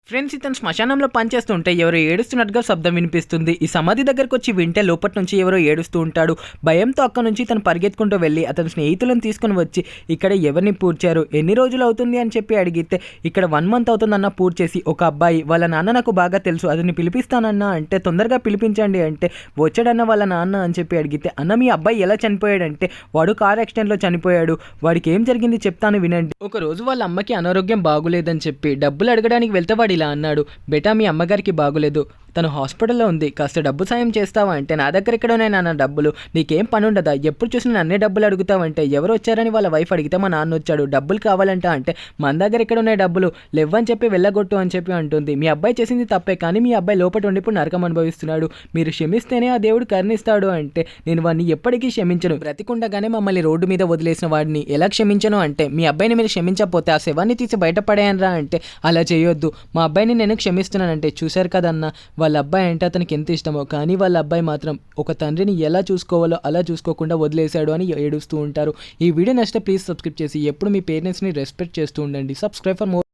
Friends, ఇతను శ్మశానంలో పనిచేస్తుంటే ఎవరో ఏడుస్తున్నట్టుగా శబ్దం వినిపిస్తుంది. ఈ సమాధి దగ్గరకు వచ్చి వింటే లోపటి నుంచి ఎవరో ఏడుస్తూ ఉంటాడు. భయంతో అక్కడ నుంచి తను పరిగెత్తుకుంటూ వెళ్ళి అతని స్నేహితులను తీసుకుని వచ్చి ఇక్కడ ఎవరిని పూడ్చారు, ఎన్ని రోజులు అవుతుంది అని చెప్పి అడిగితే ఇక్కడ 1 month అవుతుందన్న పూడ్ చేసి ఒక అబ్బాయి వాళ్ళ నాన్న నాకు బాగా తెలుసు అతన్ని పిలిపిస్తానన్నా అంటే తొందరగా పిలిపించండి అంటే వచ్చాడన్న వాళ్ళ నాన్న అని చెప్పి అడిగితే అన్న మీ అబ్బాయి ఎలా చనిపోయాడంటే వాడు కార్ యాక్సిడెంట్లో చనిపోయాడు, వాడికి ఏం జరిగింది చెప్తాను వినండి. ఒక రోజు వాళ్ళ అమ్మకి అనారోగ్యం బాగులేదని చెప్పి డబ్బులు అడగడానికి వెళ్తే వాడు ఇలా అన్నాడు, బేటా మీ అమ్మగారికి బాగులేదు, తను హాస్పిటల్లో ఉంది, కాస్త డబ్బు సాయం చేస్తావా అంటే నా దగ్గర ఎక్కడ ఉన్నాయి నాన్న డబ్బులు, నీకేం పని ఉండదా, ఎప్పుడు చూసినా నన్నే డబ్బులు అడుగుతావంటే ఎవరు వచ్చారని వాళ్ళ వైఫ్ అడిగితే మా నాన్న వచ్చాడు, డబ్బులు కావాలంట అంటే మన దగ్గర ఎక్కడ ఉన్నాయి డబ్బులు లేవని చెప్పి వెళ్ళగొట్టు అని చెప్పి అంటుంది. మీ అబ్బాయి చేసింది తప్పే, కానీ మీ అబ్బాయి లోపల ఉండి ఇప్పుడు నరకం అనుభవిస్తున్నాడు, మీరు క్షమిస్తేనే ఆ దేవుడు కరుణిస్తాడు అంటే నేను వాడిని ఎప్పటికీ క్షమించను, బ్రతికుండగానే మమ్మల్ని రోడ్డు మీద వదిలేసిన వాడిని ఎలా క్షమించను అంటే మీ అబ్బాయిని మీరు క్షమించకపోతే ఆ శవాన్ని తీసి బయటపడేయనరా అంటే అలా చేయొద్దు, మా అబ్బాయిని నేను క్షమిస్తున్నానంటే చూశారు కదన్నా వాళ్ళ అబ్బాయి అంటే అతనికి ఎంత ఇష్టమో, కానీ వాళ్ళ అబ్బాయి మాత్రం ఒక తండ్రిని ఎలా చూసుకోవాలో అలా చూసుకోకుండా వదిలేశాడు అని ఏడుస్తూ ఉంటారు. ఈ వీడియో నచ్చితే ప్లీజ్ సబ్స్క్రైబ్ చేసి ఎప్పుడు మీ పేరెంట్స్ని రెస్పెక్ట్ చేస్తూ ఉండండి. Subscribe for more.